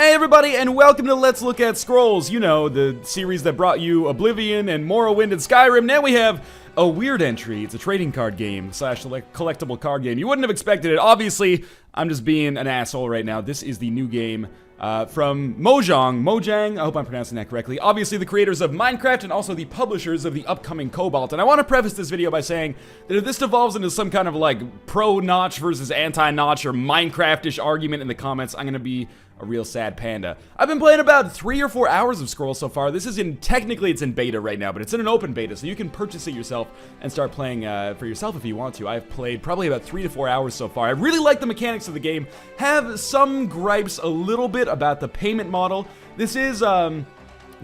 Hey everybody, and welcome to Let's Look at Scrolls. You know, the series that brought you Oblivion and Morrowind and Skyrim. Now we have a weird entry. It's a trading card game slash collectible card game. You wouldn't have expected it. Obviously, I'm just being an asshole right now. This is the new game from Mojang, I hope I'm pronouncing that correctly. Obviously the creators of Minecraft and also the publishers of the upcoming Cobalt. And I want to preface this video by saying that if this devolves into some kind of like pro-notch versus anti-notch or Minecraft-ish argument in the comments, I'm going to be a real sad panda. I've been playing about 3 or 4 hours of Scrolls so far. This is technically it's in beta right now, but it's in an open beta, so you can purchase it yourself and start playing for yourself if you want to. I've played probably about 3 to 4 hours so far. I really like the mechanics of the game. Have some gripes a little bit about the payment model. This is,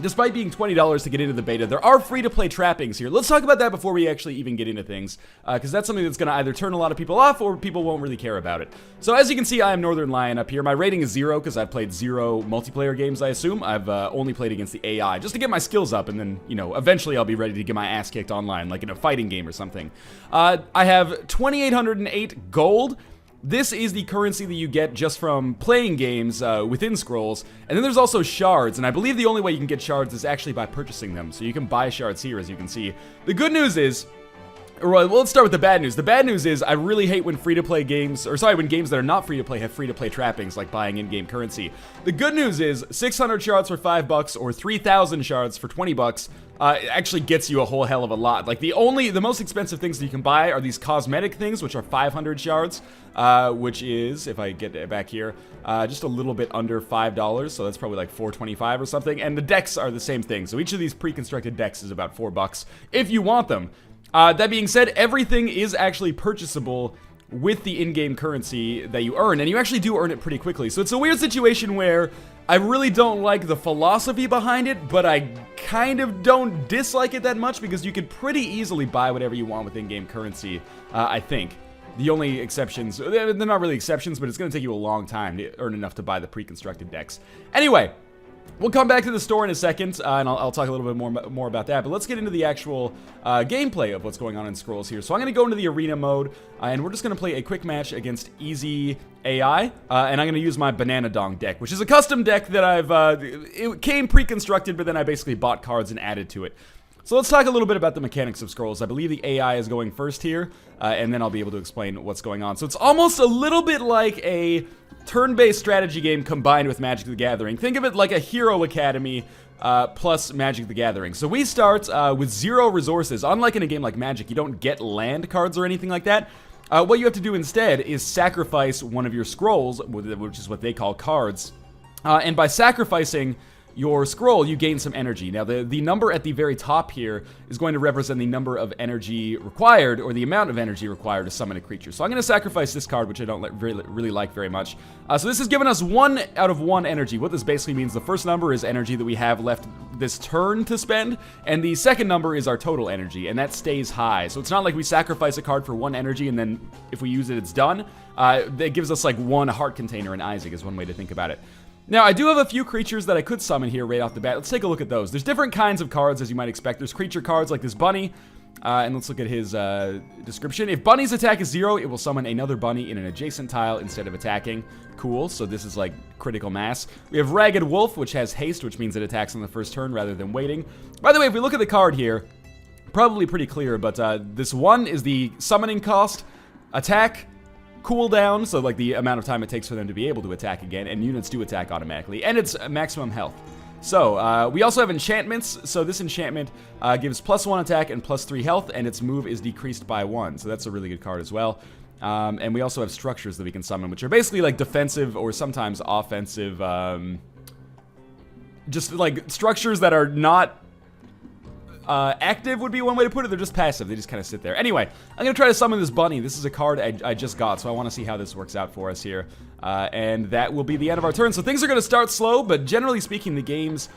despite being $20 to get into the beta, there are free-to-play trappings here. Let's talk about that before we actually even get into things, because that's something that's going to either turn a lot of people off or people won't really care about it. So as you can see, I am Northernlion up here. My rating is 0 because I've played 0 multiplayer games, I assume. I've only played against the AI just to get my skills up, and then, you know, eventually I'll be ready to get my ass kicked online, like in a fighting game or something. I have 2,808 gold. This is the currency that you get just from playing games within Scrolls. And then there's also shards, and I believe the only way you can get shards is actually by purchasing them. So you can buy shards here, as you can see. The good news is, well, let's start with the bad news. The bad news is I really hate when free-to-play games, or sorry, when games that are not free-to-play have free-to-play trappings, like buying in-game currency. The good news is 600 shards for $5 or 3,000 shards for $20 actually gets you a whole hell of a lot. Like the most expensive things that you can buy are these cosmetic things, which are 500 shards, which is, if I get it back here, just a little bit under $5, so that's probably like $4.25 or something. And the decks are the same thing, so each of these pre-constructed decks is about $4 if you want them. That being said, everything is actually purchasable with the in-game currency that you earn, and you actually do earn it pretty quickly. So it's a weird situation where I really don't like the philosophy behind it, but I kind of don't dislike it that much because you could pretty easily buy whatever you want with in-game currency, I think. The only exceptions, they're not really exceptions, but it's going to take you a long time to earn enough to buy the pre-constructed decks. Anyway, we'll come back to the store in a second, and I'll talk a little bit more about that, but let's get into the actual gameplay of what's going on in Scrolls here. So I'm going to go into the arena mode, and we're just going to play a quick match against easy AI, and I'm going to use my Banana Dong deck, which is a custom deck that it came pre-constructed, but then I basically bought cards and added to it. So let's talk a little bit about the mechanics of Scrolls. I believe the AI is going first here, and then I'll be able to explain what's going on. So it's almost a little bit like a turn-based strategy game combined with Magic the Gathering. Think of it like a Hero Academy plus Magic the Gathering. So we start with 0 resources. Unlike in a game like Magic, you don't get land cards or anything like that. What you have to do instead is sacrifice one of your scrolls, which is what they call cards. And by sacrificing your scroll, you gain some energy. Now, the number at the very top here is going to represent the number of energy required, or the amount of energy required to summon a creature. So I'm going to sacrifice this card, which I don't really like very much. So this has given us 1 out of 1 energy. What this basically means, the first number is energy that we have left this turn to spend, and the second number is our total energy, and that stays high. So it's not like we sacrifice a card for 1 energy, and then if we use it, it's done. That gives us like 1 heart container in Isaac, is one way to think about it. Now, I do have a few creatures that I could summon here right off the bat. Let's take a look at those. There's different kinds of cards, as you might expect. There's creature cards like this bunny, and let's look at his description. If bunny's attack is 0, it will summon another bunny in an adjacent tile instead of attacking. Cool, so this is like critical mass. We have Ragged Wolf, which has haste, which means it attacks on the first turn rather than waiting. By the way, if we look at the card here, probably pretty clear, but this 1 is the summoning cost, attack, cooldown, so like the amount of time it takes for them to be able to attack again, and units do attack automatically, and it's maximum health. So, we also have enchantments. So this enchantment gives +1 attack and +3 health, and its move is decreased by 1, so that's a really good card as well. And we also have structures that we can summon, which are basically like defensive or sometimes offensive, just like structures that are not active would be one way to put it. They're just passive. They just kind of sit there. Anyway, I'm going to try to summon this bunny. This is a card I just got, so I want to see how this works out for us here. And that will be the end of our turn. So things are going to start slow, but generally speaking, the games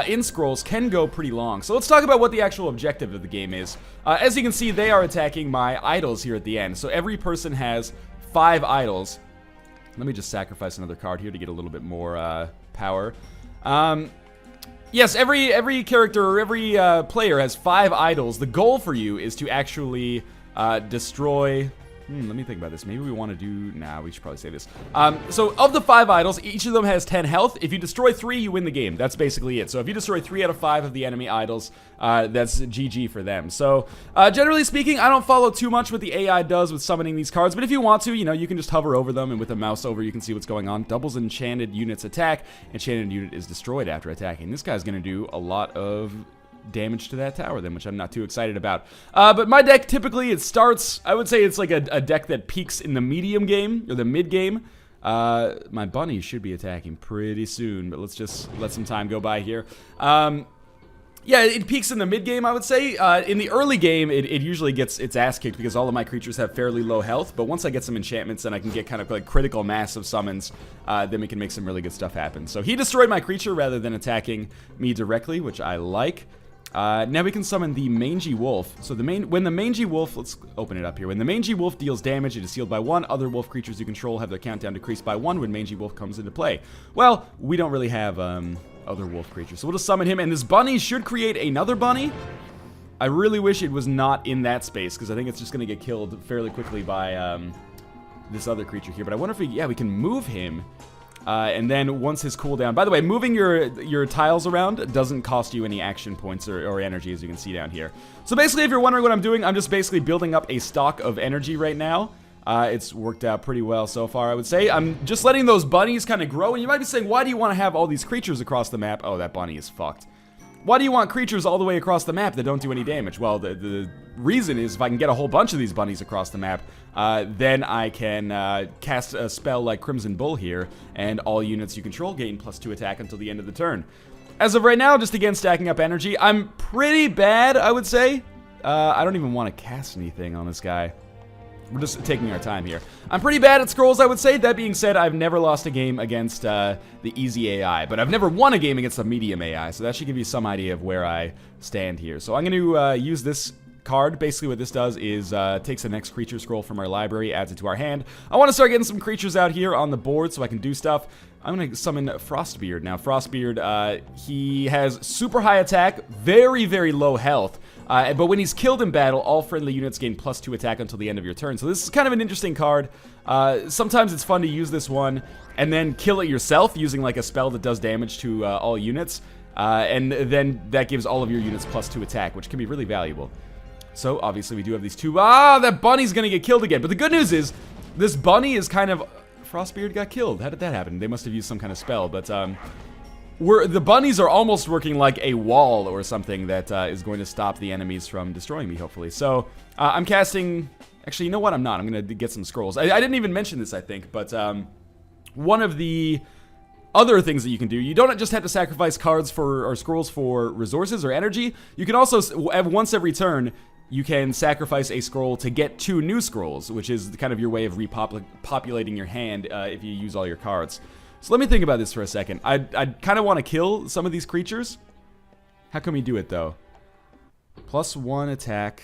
in Scrolls can go pretty long. So let's talk about what the actual objective of the game is. As you can see, they are attacking my idols here at the end. So every person has 5 idols. Let me just sacrifice another card here to get a little bit more power. Yes, every character or every player has 5 idols. The goal for you is to actually destroy Let me think about this. Maybe we want to do... Nah, we should probably say this. So, of the 5 idols, each of them has 10 health. If you destroy 3, you win the game. That's basically it. So, if you destroy 3 out of 5 of the enemy idols, that's GG for them. So, generally speaking, I don't follow too much what the AI does with summoning these cards. But if you want to, you know, you can just hover over them, and with a mouse over, you can see what's going on. Doubles enchanted unit's attack. Enchanted unit is destroyed after attacking. This guy's going to do a lot of damage to that tower then, which I'm not too excited about. But my deck, typically, it starts, I would say it's like a deck that peaks in the medium game, or the mid game. My bunny should be attacking pretty soon, but let's just let some time go by here. Yeah, it peaks in the mid game, I would say. In the early game, it usually gets its ass kicked because all of my creatures have fairly low health. But once I get some enchantments and I can get kind of like critical mass of summons, then we can make some really good stuff happen. So he destroyed my creature rather than attacking me directly, which I like. Now we can summon the Mangy Wolf. So when the Mangy Wolf, let's open it up here. When the Mangy Wolf deals damage, it is healed by 1. Other wolf creatures you control have their countdown decreased by 1 when Mangy Wolf comes into play. Well, we don't really have other wolf creatures, so we'll just summon him. And this bunny should create another bunny. I really wish it was not in that space, because I think it's just going to get killed fairly quickly by this other creature here. But I wonder if we can move him. And then once his cooldown... By the way, moving your tiles around doesn't cost you any action points or energy, as you can see down here. So basically, if you're wondering what I'm doing, I'm just basically building up a stock of energy right now. It's worked out pretty well so far, I would say. I'm just letting those bunnies kind of grow. And you might be saying, why do you want to have all these creatures across the map? Oh, that bunny is fucked. Why do you want creatures all the way across the map that don't do any damage? Well, the reason is if I can get a whole bunch of these bunnies across the map, then I can cast a spell like Crimson Bull here, and all units you control gain +2 attack until the end of the turn. As of right now, just again stacking up energy, I'm pretty bad, I would say. I don't even want to cast anything on this guy. We're just taking our time here. I'm pretty bad at scrolls, I would say. That being said, I've never lost a game against the easy AI, but I've never won a game against the medium AI, so that should give you some idea of where I stand here. So I'm going to use this card. Basically what this does is takes the next creature scroll from our library, adds it to our hand. I want to start getting some creatures out here on the board so I can do stuff. I'm going to summon Frostbeard. Now, Frostbeard, he has super high attack, very, very low health. But when he's killed in battle, all friendly units gain +2 attack until the end of your turn. So this is kind of an interesting card. Sometimes it's fun to use this one and then kill it yourself using like a spell that does damage to all units. And then that gives all of your units +2 attack, which can be really valuable. So obviously we do have these two. That bunny's gonna get killed again. But the good news is, this bunny is kind of... Frostbeard got killed. How did that happen? They must have used some kind of spell, but the bunnies are almost working like a wall or something that is going to stop the enemies from destroying me, hopefully. So I'm casting... Actually, you know what? I'm not. I'm going to get some scrolls. I didn't even mention this, I think, but one of the other things that you can do, you don't just have to sacrifice cards or scrolls for resources or energy. You can also, once every turn, you can sacrifice a scroll to get 2 new scrolls, which is kind of your way of repopulating your hand if you use all your cards. So let me think about this for a second. I'd kind of want to kill some of these creatures. How can we do it, though? +1 attack.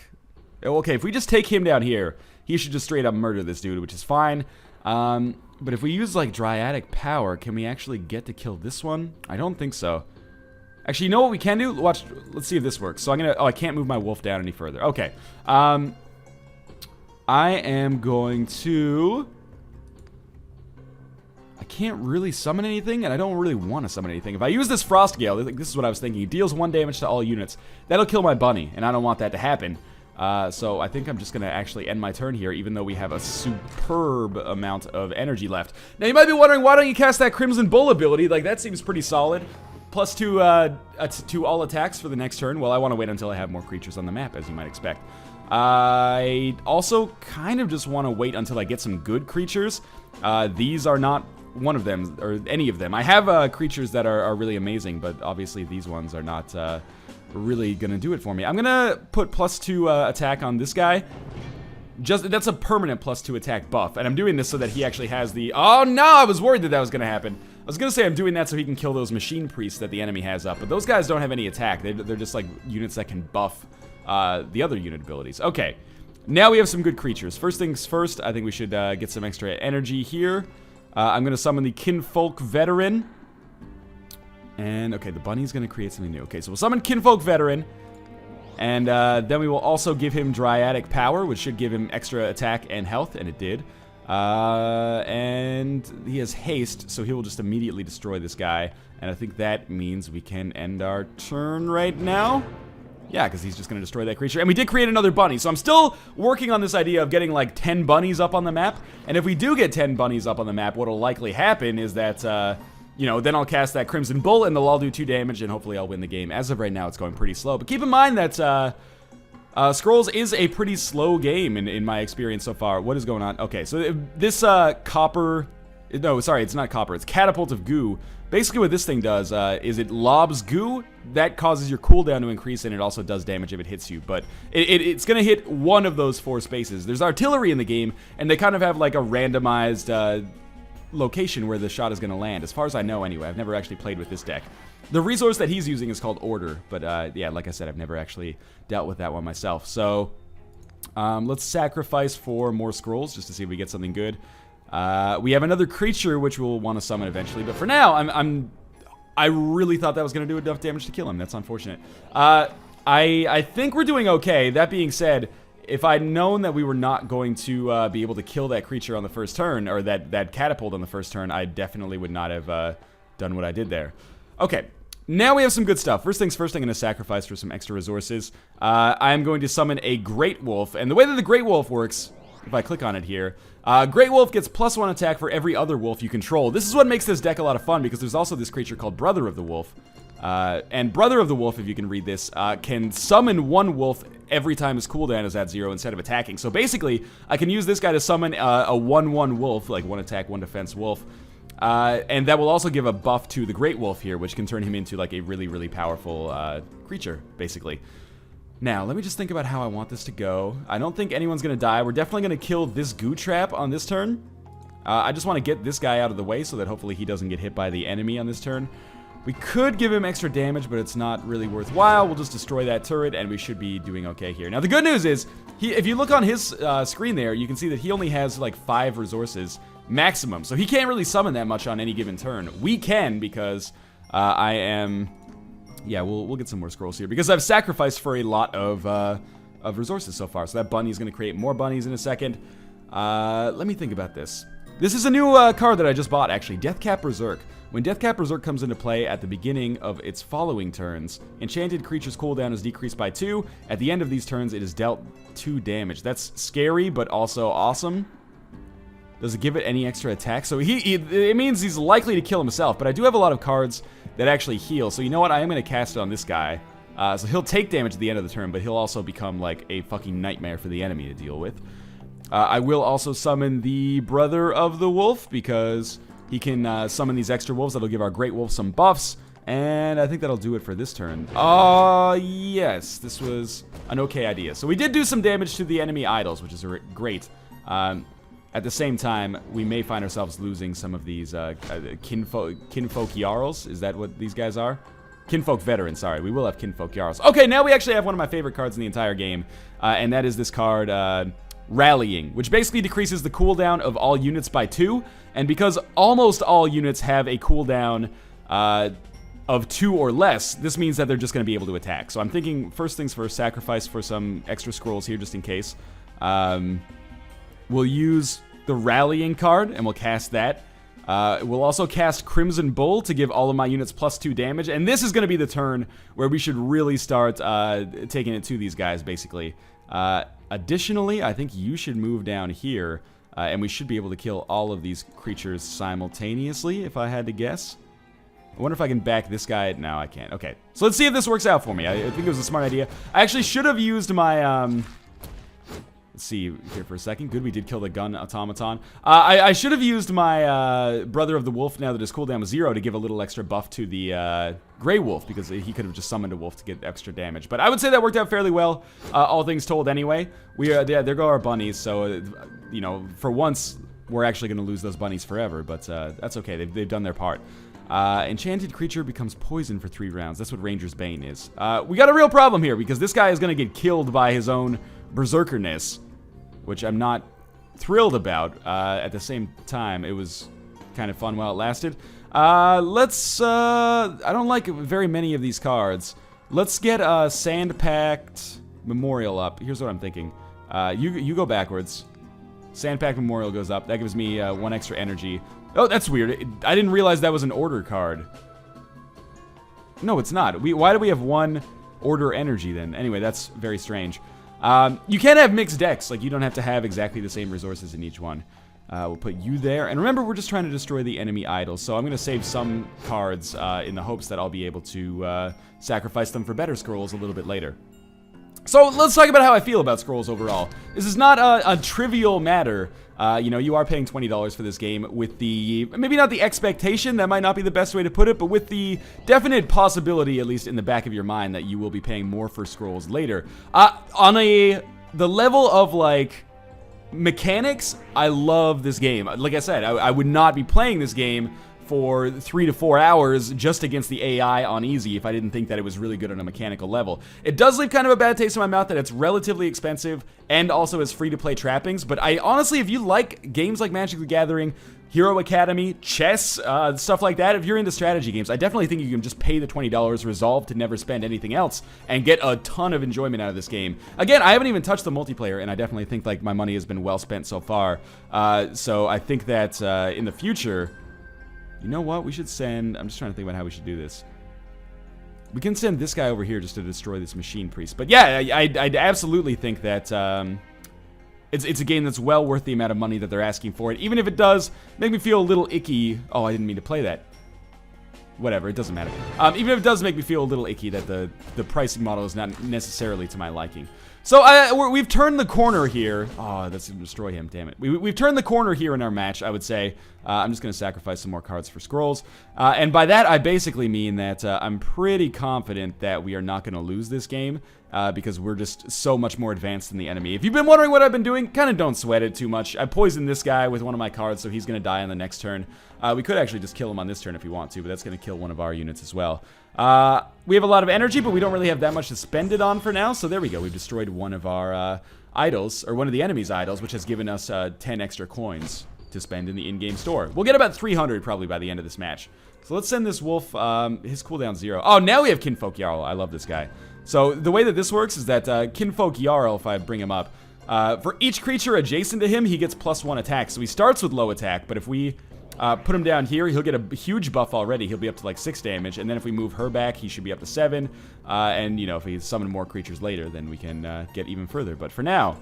Okay, if we just take him down here, he should just straight up murder this dude, which is fine. But if we use, like, Dryadic Power, can we actually get to kill this one? I don't think so. Actually, you know what we can do? Watch, let's see if this works. So I'm gonna... Oh, I can't move my wolf down any further. Okay. I am going to... I can't really summon anything, and I don't really want to summon anything. If I use this Frost Gale, this is what I was thinking. It deals 1 damage to all units. That'll kill my bunny, and I don't want that to happen. So I think I'm just going to actually end my turn here, even though we have a superb amount of energy left. Now, you might be wondering, why don't you cast that Crimson Bull ability? Like, that seems pretty solid. +2 to all attacks for the next turn. Well, I want to wait until I have more creatures on the map, as you might expect. I also kind of just want to wait until I get some good creatures. These are not one of them, or any of them. I have creatures that are really amazing, but obviously these ones are not really gonna do it for me. I'm gonna put +2 attack on this guy. That's a permanent +2 attack buff, and I'm doing this so that he actually has the... Oh no, I was worried that was gonna happen. I was gonna say I'm doing that so he can kill those machine priests that the enemy has up, but those guys don't have any attack. They're just like units that can buff the other unit abilities. Okay, now we have some good creatures. First things first, I think we should get some extra energy here. I'm gonna summon the Kinfolk Veteran. And, okay, the bunny's gonna create something new. Okay, so we'll summon Kinfolk Veteran. And then we will also give him Dryatic Power, which should give him extra attack and health, and it did. And he has haste, so he will just immediately destroy this guy. And I think that means we can end our turn right now. Yeah, because he's just going to destroy that creature. And we did create another bunny, so I'm still working on this idea of getting like 10 bunnies up on the map. And if we do get 10 bunnies up on the map, what will likely happen is that, you know, then I'll cast that Crimson Bull and they'll all do 2 damage and hopefully I'll win the game. As of right now, it's going pretty slow. But keep in mind that Scrolls is a pretty slow game in my experience so far. What is going on? Okay, so this copper... No, sorry, it's not copper. It's Catapult of Goo. Basically what this thing does is it lobs goo. That causes your cooldown to increase, and it also does damage if it hits you. But it's going to hit one of those 4 spaces. There's artillery in the game, and they kind of have like a randomized location where the shot is going to land. As far as I know, anyway. I've never actually played with this deck. The resource that he's using is called Order. But yeah, like I said, I've never actually dealt with that one myself. So let's sacrifice 4 more scrolls just to see if we get something good. We have another creature which we'll want to summon eventually, but for now, I really thought that was going to do enough damage to kill him. That's unfortunate. I think we're doing okay. That being said, if I'd known that we were not going to be able to kill that creature on the first turn, or that catapult on the first turn, I definitely would not have done what I did there. Okay. Now we have some good stuff. First things first, I'm going to sacrifice for some extra resources. I'm going to summon a Great Wolf, and the way that the Great Wolf works, if I click on it here, Great Wolf gets +1 attack for every other wolf you control. This is what makes this deck a lot of fun, because there's also this creature called Brother of the Wolf. And Brother of the Wolf, if you can read this, can summon 1 wolf every time his cooldown is at 0 instead of attacking. So basically, I can use this guy to summon a 1/1 wolf, like 1 attack, 1 defense wolf. And that will also give a buff to the Great Wolf here, which can turn him into like a really, really powerful creature, basically. Now, let me just think about how I want this to go. I don't think anyone's going to die. We're definitely going to kill this goo trap on this turn. I just want to get this guy out of the way so that hopefully he doesn't get hit by the enemy on this turn. We could give him extra damage, but it's not really worthwhile. We'll just destroy that turret, and we should be doing okay here. Now, the good news is, if you look on his screen there, you can see that he only has like 5 resources maximum. So he can't really summon that much on any given turn. We can, because I am... Yeah, we'll get some more scrolls here, because I've sacrificed for a lot of resources so far. So that bunny is going to create more bunnies in a second. Let me think about this. This is a new card that I just bought, actually. Deathcap Berserk. When Deathcap Berserk comes into play at the beginning of its following turns, enchanted creature's cooldown is decreased by 2. At the end of these turns, it is dealt 2 damage. That's scary, but also awesome. Does it give it any extra attack? So it means he's likely to kill himself, but I do have a lot of cards that actually heal. So you know what? I am going to cast it on this guy. So he'll take damage at the end of the turn, but he'll also become like a fucking nightmare for the enemy to deal with. I will also summon the Brother of the Wolf, because he can summon these extra wolves that'll give our Great Wolf some buffs. And I think that'll do it for this turn. Yes, this was an okay idea. So we did do some damage to the enemy idols, which is great. At the same time, we may find ourselves losing some of these Kinfolk Jarls. Is that what these guys are? Kinfolk Veterans, sorry. We will have Kinfolk Jarls. Okay, now we actually have one of my favorite cards in the entire game, and that is this card, Rallying, which basically decreases the cooldown of all units by 2, and because almost all units have a cooldown of 2 or less, this means that they're just going to be able to attack. So I'm thinking, first things first, sacrifice for some extra scrolls here just in case. We'll use the Rallying card, and we'll cast that. We'll also cast Crimson Bull to give all of my units +2 damage, and this is going to be the turn where we should really start taking it to these guys, basically. Additionally, I think you should move down here, and we should be able to kill all of these creatures simultaneously, if I had to guess. I wonder if I can back this guy. No, I can't. Okay, so let's see if this works out for me. I think it was a smart idea. I actually should have used my... Let's see here for a second. Good, we did kill the gun automaton. I should have used my Brother of the Wolf, now that his cooldown was 0, to give a little extra buff to the Grey Wolf, because he could have just summoned a wolf to get extra damage. But I would say that worked out fairly well, all things told anyway. Yeah, there go our bunnies, so, you know, for once, we're actually going to lose those bunnies forever, but that's okay. They've done their part. Enchanted creature becomes poison for 3 rounds. That's what Ranger's Bane is. We got a real problem here, because this guy is going to get killed by his own berserkerness, which I'm not thrilled about. At the same time, it was kind of fun while it lasted. I don't like very many of these cards. Let's get a sand-packed memorial up. Here's what I'm thinking. You go backwards. Sand-packed memorial goes up. That gives me 1 extra energy. Oh, that's weird. I didn't realize that was an order card. No, it's not. Why do we have 1 order energy then? Anyway, that's very strange. You can have mixed decks. Like, you don't have to have exactly the same resources in each one. We'll put you there. And remember, we're just trying to destroy the enemy idols. So I'm going to save some cards in the hopes that I'll be able to sacrifice them for better scrolls a little bit later. So let's talk about how I feel about scrolls overall. This is not a trivial matter. You know, you are paying $20 for this game with the, maybe not the expectation, that might not be the best way to put it, but with the definite possibility, at least in the back of your mind, that you will be paying more for scrolls later. On the level of, like, mechanics, I love this game. Like I said, I would not be playing this game for 3 to 4 hours just against the AI on easy if I didn't think that it was really good on a mechanical level. It does leave kind of a bad taste in my mouth that it's relatively expensive and also has free-to-play trappings, but I honestly, if you like games like Magic the Gathering, Hero Academy, chess, stuff like that, if you're into strategy games, I definitely think you can just pay the $20, resolve to never spend anything else, and get a ton of enjoyment out of this game. Again, I haven't even touched the multiplayer, and I definitely think like my money has been well spent so far. So I think that in the future, you know what, we should send, I'm just trying to think about how we should do this. We can send this guy over here just to destroy this machine priest. But yeah, I absolutely think that it's a game that's well worth the amount of money that they're asking for it, even if it does make me feel a little icky. Oh, I didn't mean to play that. Whatever, it doesn't matter. Even if it does make me feel a little icky that the pricing model is not necessarily to my liking. So we've turned the corner here. Oh, that's going to destroy him, damn it. We've turned the corner here in our match, I would say. I'm just going to sacrifice some more cards for scrolls. And by that, I basically mean that I'm pretty confident that we are not going to lose this game. Because we're just so much more advanced than the enemy. If you've been wondering what I've been doing, kind of don't sweat it too much. I poisoned this guy with one of my cards, so he's going to die on the next turn. We could actually just kill him on this turn if we want to, but that's going to kill one of our units as well. We have a lot of energy, but we don't really have that much to spend it on for now, so there we go. We've destroyed one of our idols, or one of the enemy's idols, which has given us 10 extra coins to spend in the in-game store. We'll get about 300 probably by the end of this match. So let's send this wolf, his cooldown 0. Oh, now we have Kinfolk Jarl. I love this guy. So the way that this works is that Kinfolk Jarl, if I bring him up, for each creature adjacent to him, he gets +1 attack. So he starts with low attack, but if we put him down here, he'll get a huge buff already. He'll be up to like 6 damage, and then if we move her back, he should be up to 7. And, you know, if we summon more creatures later, then we can get even further. But for now,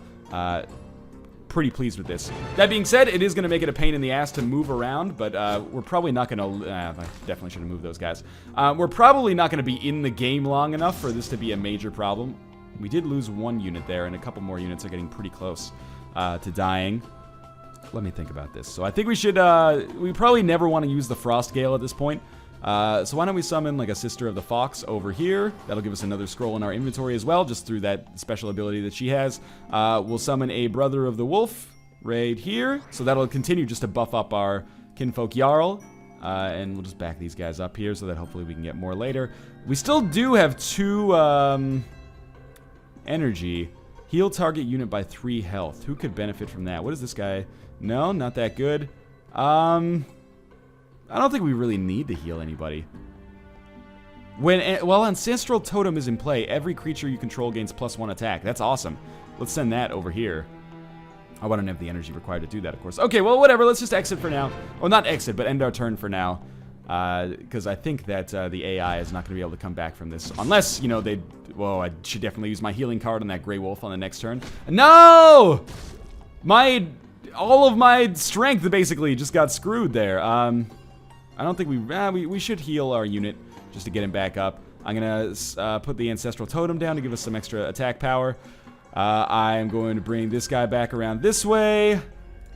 pretty pleased with this. That being said, it is going to make it a pain in the ass to move around, but we're probably not going to... I definitely should have moved those guys. We're probably not going to be in the game long enough for this to be a major problem. We did lose 1 unit there, and a couple more units are getting pretty close to dying. Let me think about this. So I think we should... we probably never want to use the Frost Gale at this point. So why don't we summon like a Sister of the Fox over here. That'll give us another scroll in our inventory as well, just through that special ability that she has. We'll summon a Brother of the Wolf right here. So that'll continue just to buff up our Kinfolk Jarl. And we'll just back these guys up here so that hopefully we can get more later. We still do have 2 energy. Heal target unit by 3 health. Who could benefit from that? What is this guy? No, not that good. I don't think we really need to heal anybody. While Ancestral Totem is in play, every creature you control gains +1 attack. That's awesome. Let's send that over here. I don't have the energy required to do that, of course. Okay, well, whatever. Let's just exit for now. Well, not exit, but end our turn for now. Because I think that the AI is not going to be able to come back from this. Unless, you know, they... Whoa, I should definitely use my healing card on that Grey Wolf on the next turn. No! All of my strength basically just got screwed there. I don't think we should heal our unit just to get him back up. I'm going to put the Ancestral Totem down to give us some extra attack power. I am going to bring this guy back around this way.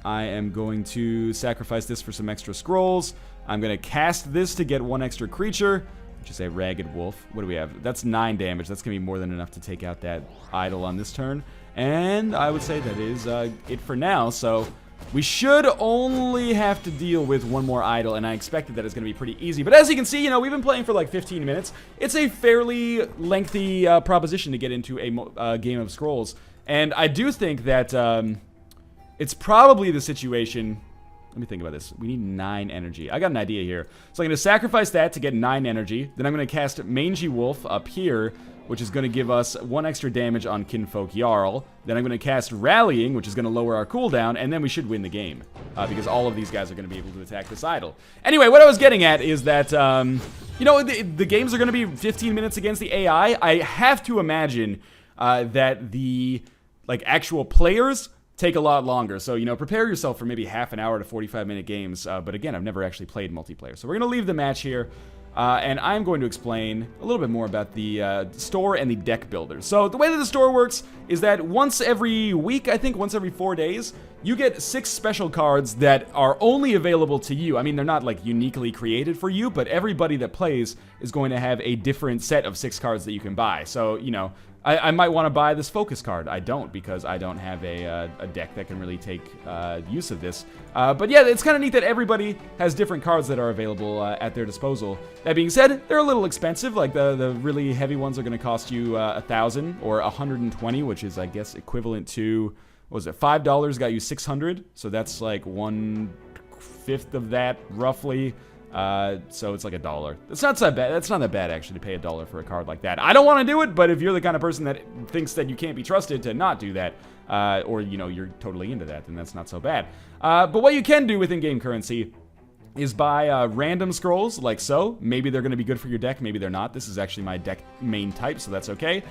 I am going to sacrifice this for some extra scrolls. I'm going to cast this to get 1 extra creature, which is a Ragged Wolf. What do we have? That's 9 damage. That's going to be more than enough to take out that idol on this turn. And I would say that is it for now. So we should only have to deal with 1 more idol, and I expected that it's going to be pretty easy. But as you can see, you know, we've been playing for like 15 minutes. It's a fairly lengthy proposition to get into a game of Scrolls. And I do think that it's probably the situation... Let me think about this. We need 9 energy. I got an idea here. So I'm going to sacrifice that to get 9 energy. Then I'm going to cast Mangy Wolf up here, which is going to give us 1 extra damage on Kinfolk Jarl. Then I'm going to cast Rallying, which is going to lower our cooldown, and then we should win the game. Because all of these guys are going to be able to attack this idol. Anyway, what I was getting at is that, you know, the games are going to be 15 minutes against the AI. I have to imagine that the, like, actual players take a lot longer. So, you know, prepare yourself for maybe half an hour to 45-minute games. But again, I've never actually played multiplayer. So we're going to leave the match here. And I'm going to explain a little bit more about the store and the deck builder. So the way that the store works is that once every week, I think once every 4 days, you get 6 special cards that are only available to you. I mean, they're not like uniquely created for you, but everybody that plays is going to have a different set of 6 cards that you can buy. So, you know, I might want to buy this focus card. I don't, because I don't have a deck that can really take use of this. But yeah, it's kind of neat that everybody has different cards that are available at their disposal. That being said, they're a little expensive. Like the really heavy ones are going to cost you 1,000 or 120, which is, I guess, equivalent to, what was it, $5 got you 600. So that's like 1/5 of that, roughly. So it's like $1. That's not so bad. That's not that bad, actually, to pay $1 for a card like that. I don't want to do it, but if you're the kind of person that thinks that you can't be trusted to not do that, or, you know, you're totally into that, then that's not so bad. But what you can do with in-game currency is buy random scrolls, like so. Maybe they're going to be good for your deck, maybe they're not. This is actually my deck main type, so that's okay.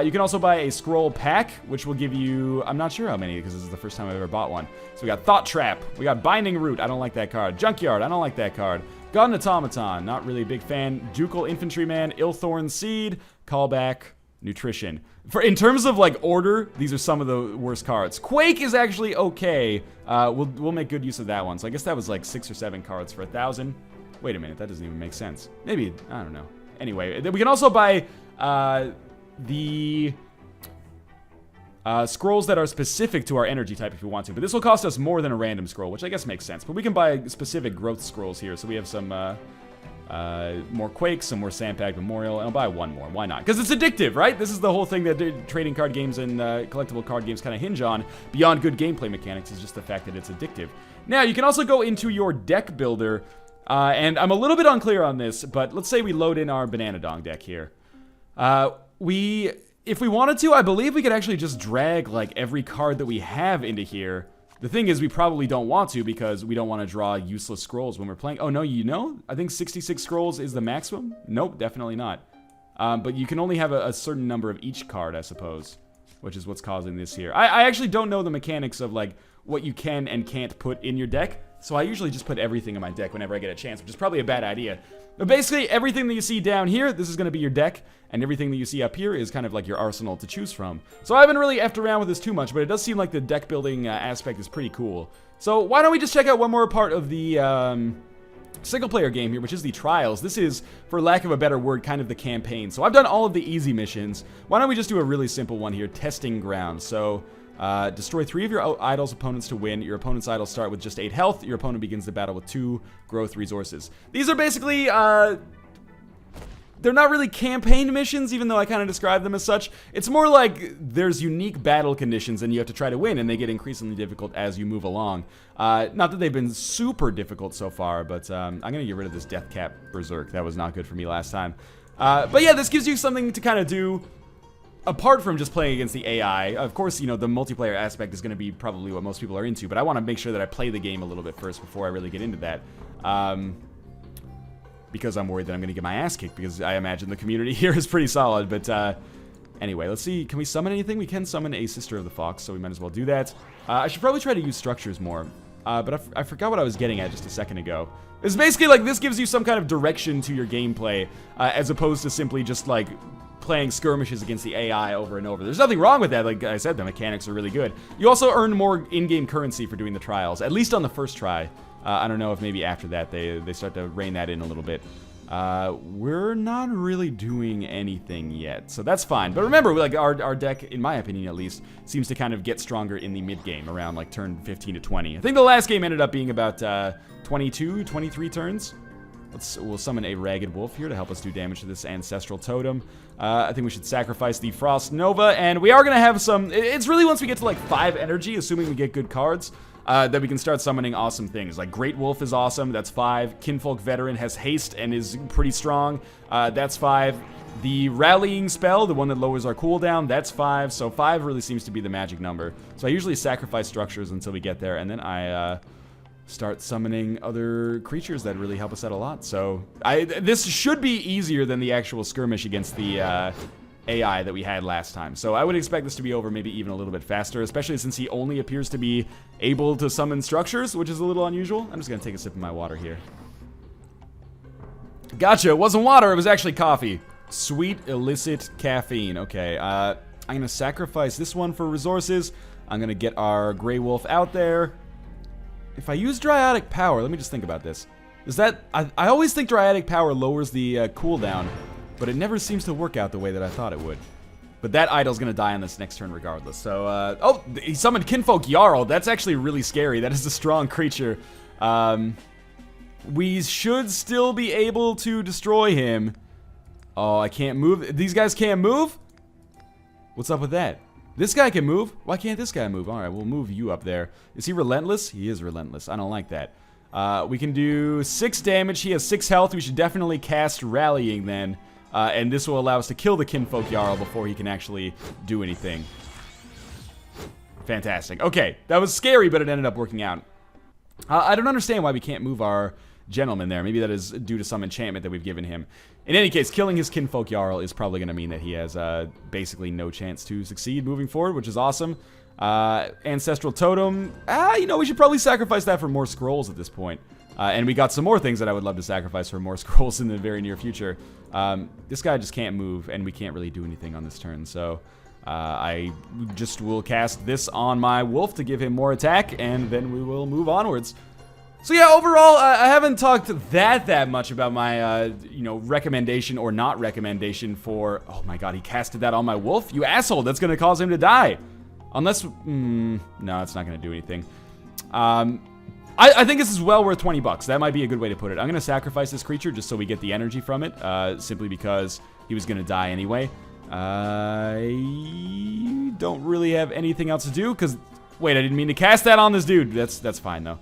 You can also buy a scroll pack, which will give you, I'm not sure how many, because this is the first time I've ever bought one. So we got Thought Trap, we got Binding Root, I don't like that card. Junkyard, I don't like that card. Gun Automaton, not really a big fan. Ducal Infantryman, Illthorn Seed, Callback, Nutrition. In terms of like order, these are some of the worst cards. Quake is actually okay. We'll make good use of that one. So I guess that was like 6 or 7 cards for 1,000. Wait a minute, that doesn't even make sense. Maybe, I don't know. Anyway, we can also buy the scrolls that are specific to our energy type if we want to, but this will cost us more than a random scroll, which I guess makes sense. But we can buy specific growth scrolls here, so we have some more Quakes, some more Sandbag Memorial, and I'll buy 1 more. Why not? Because it's addictive, right? This is the whole thing that trading card games and collectible card games kind of hinge on, beyond good gameplay mechanics, is just the fact that it's addictive. Now, you can also go into your deck builder, and I'm a little bit unclear on this, but let's say we load in our Banana Dong deck here. If we wanted to, I believe we could actually just drag, like, every card that we have into here. The thing is, we probably don't want to, because we don't want to draw useless scrolls when we're playing. Oh, no, you know? I think 66 scrolls is the maximum? Nope, definitely not. But you can only have a certain number of each card, I suppose, which is what's causing this here. I actually don't know the mechanics of, like, what you can and can't put in your deck, so I usually just put everything in my deck whenever I get a chance, which is probably a bad idea. But basically, everything that you see down here, this is going to be your deck, and everything that you see up here is kind of like your arsenal to choose from. So I haven't really effed around with this too much, but it does seem like the deck building aspect is pretty cool. So why don't we just check out one more part of the single-player game here, which is the trials. This is, for lack of a better word, kind of the campaign. So I've done all of the easy missions. Why don't we just do a really simple one here, Testing Ground. So destroy 3 of your idols' opponents to win. Your opponent's idols start with just 8 health. Your opponent begins the battle with 2 growth resources. These are basically, they're not really campaign missions, even though I kind of describe them as such. It's more like there's unique battle conditions and you have to try to win, and they get increasingly difficult as you move along. Not that they've been super difficult so far, but I'm going to get rid of this Death Cap Berserk. That was not good for me last time. But yeah, this gives you something to kind of do apart from just playing against the AI. Of course, you know, the multiplayer aspect is going to be probably what most people are into, but I want to make sure that I play the game a little bit first before I really get into that. Because I'm worried that I'm going to get my ass kicked, because I imagine the community here is pretty solid. But anyway, let's see. Can we summon anything? We can summon a Sister of the Fox, so we might as well do that. I should probably try to use structures more. But I forgot what I was getting at just a second ago. It's basically like this gives you some kind of direction to your gameplay, as opposed to simply just like playing skirmishes against the AI over and over. There's nothing wrong with that. Like I said, the mechanics are really good. You also earn more in-game currency for doing the trials, at least on the first try. I don't know if maybe after that they start to rein that in a little bit. We're not really doing anything yet, so that's fine. But remember, like our deck, in my opinion at least, seems to kind of get stronger in the mid-game, around like turn 15 to 20. I think the last game ended up being about 22, 23 turns. We'll summon a Ragged Wolf here to help us do damage to this Ancestral Totem. I think we should sacrifice the Frost Nova, and we are going to have some... It's really once we get to like 5 energy, assuming we get good cards. that we can start summoning awesome things. Like Great Wolf is awesome, that's 5. Kinfolk Veteran has haste and is pretty strong, that's 5. The Rallying Spell, the one that lowers our cooldown, that's 5. So 5 really seems to be the magic number. So I usually sacrifice structures until we get there, and then I start summoning other creatures that really help us out a lot. So this should be easier than the actual skirmish against the AI that we had last time. So I would expect this to be over maybe even a little bit faster, especially since he only appears to be able to summon structures, which is a little unusual. I'm just going to take a sip of my water here. Gotcha, it wasn't water, it was actually coffee. Sweet illicit caffeine. Okay, I'm going to sacrifice this one for resources. I'm going to get our Grey Wolf out there. If I use Dryatic Power, let me just think about this. Is that... I always think Dryatic Power lowers the cooldown, but it never seems to work out the way that I thought it would. But that idol's going to die on this next turn regardless. So, oh, he summoned Kinfolk Jarl. That's actually really scary. That is a strong creature. We should still be able to destroy him. Oh, I can't move. These guys can't move? What's up with that? This guy can move. Why can't this guy move? Alright, we'll move you up there. Is he relentless? He is relentless. I don't like that. We can do 6 damage. He has 6 health. We should definitely cast Rallying then. And this will allow us to kill the Kinfolk Jarl before he can actually do anything. Fantastic. Okay, that was scary, but it ended up working out. I don't understand why we can't move our gentleman there. Maybe that is due to some enchantment that we've given him. In any case, killing his Kinfolk Jarl is probably going to mean that he has basically no chance to succeed moving forward, which is awesome. Ancestral Totem. You know, we should probably sacrifice that for more scrolls at this point. And we got some more things that I would love to sacrifice for more scrolls in the very near future. This guy just can't move, and we can't really do anything on this turn, so I just will cast this on my wolf to give him more attack, and then we will move onwards. So yeah, overall, I haven't talked that much about my, you know, recommendation or not recommendation for... Oh my god, he casted that on my wolf? You asshole, that's gonna cause him to die. Unless... no, it's not gonna do anything. I think this is well worth 20 bucks. That might be a good way to put it. I'm gonna sacrifice this creature just so we get the energy from it, simply because he was gonna die anyway. I don't really have anything else to do, because... Wait, I didn't mean to cast that on this dude. That's fine, though.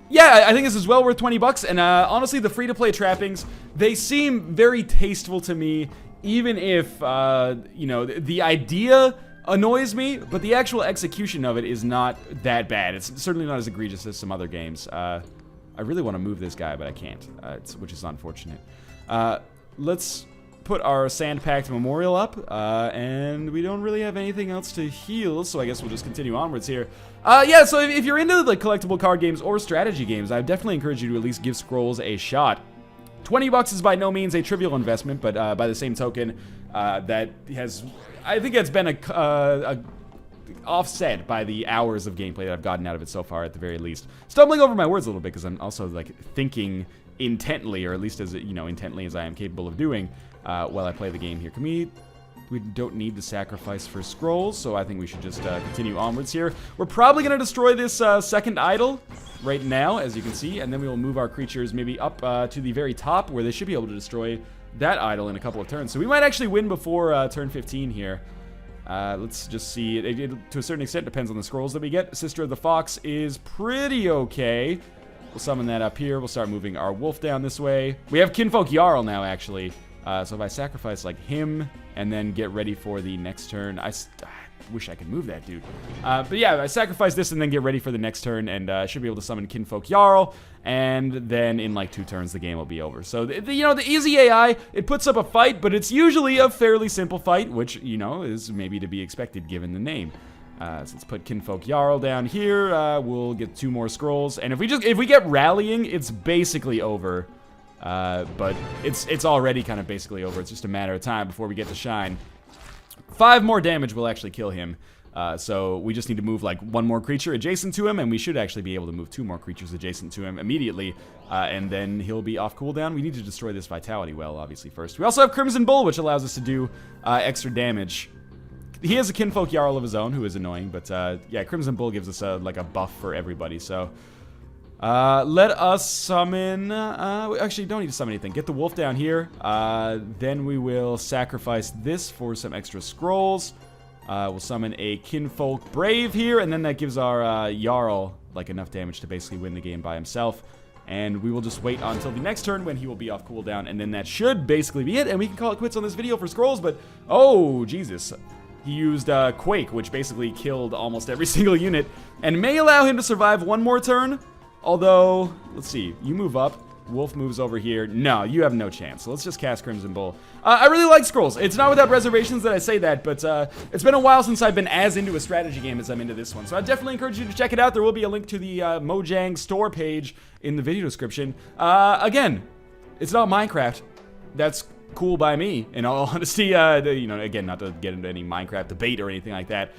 Yeah, I think this is well worth 20 bucks, and honestly, the free-to-play trappings, they seem very tasteful to me, even if, you know, the idea annoys me, but the actual execution of it is not that bad. It's certainly not as egregious as some other games. I really want to move this guy, but I can't, which is unfortunate. Let's put our Sand-Packed Memorial up, and we don't really have anything else to heal, so I guess we'll just continue onwards here. Yeah, so if you're into the collectible card games or strategy games, I definitely encourage you to at least give Scrolls a shot. 20 bucks is by no means a trivial investment, but by the same token, that has, I think it's been offset by the hours of gameplay that I've gotten out of it so far, at the very least. Stumbling over my words a little bit, because I'm also, like, thinking intently, or at least as, you know, intently as I am capable of doing, while I play the game here. We don't need to sacrifice for scrolls, so I think we should just continue onwards here. We're probably going to destroy this second idol right now, as you can see, and then we will move our creatures maybe up to the very top, where they should be able to destroy that idol in a couple of turns. So we might actually win before turn 15 here. Let's just see. It, to a certain extent, depends on the scrolls that we get. Sister of the Fox is pretty okay. We'll summon that up here. We'll start moving our wolf down this way. We have Kinfolk Jarl now, actually. So if I sacrifice, like, him and then get ready for the next turn, I wish I could move that dude. But yeah, I sacrifice this and then get ready for the next turn, and I should be able to summon Kinfolk Jarl, and then in like 2 turns the game will be over. So, you know, the easy AI, it puts up a fight, but it's usually a fairly simple fight, which, you know, is maybe to be expected given the name. So let's put Kinfolk Jarl down here. We'll get 2 more scrolls, and if we get Rallying, it's basically over. But it's already kind of basically over. It's just a matter of time before we get to shine. 5 more damage will actually kill him. So we just need to move like 1 more creature adjacent to him, and we should actually be able to move 2 more creatures adjacent to him immediately, and then he'll be off cooldown. We need to destroy this Vitality Well, obviously, first. We also have Crimson Bull, which allows us to do extra damage. He has a Kinfolk Jarl of his own, who is annoying, but yeah, Crimson Bull gives us like a buff for everybody, so... let us summon, we actually don't need to summon anything. Get the wolf down here, then we will sacrifice this for some extra scrolls. We'll summon a Kinfolk Brave here, and then that gives our Jarl like enough damage to basically win the game by himself. And we will just wait until the next turn when he will be off cooldown, and then that should basically be it, and we can call it quits on this video for scrolls. But oh Jesus, he used Quake, which basically killed almost every single unit, and may allow him to survive one more turn. Although, let's see, you move up. Wolf moves over here. No, you have no chance. So let's just cast Crimson Bull. I really like Scrolls. It's not without reservations that I say that, but it's been a while since I've been as into a strategy game as I'm into this one. So I definitely encourage you to check it out. There will be a link to the Mojang store page in the video description. Again, it's not Minecraft. That's cool by me, in all honesty. You know, again, not to get into any Minecraft debate or anything like that,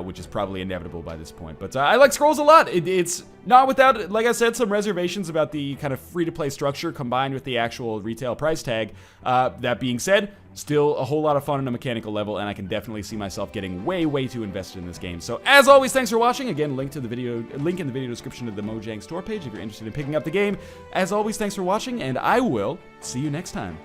which is probably inevitable by this point. But I like Scrolls a lot. It's not without, like I said, some reservations about the kind of free-to-play structure combined with the actual retail price tag. That being said, still a whole lot of fun on a mechanical level, and I can definitely see myself getting way, way too invested in this game. So, as always, thanks for watching. Again, link in the video description of the Mojang store page if you're interested in picking up the game. As always, thanks for watching, and I will see you next time.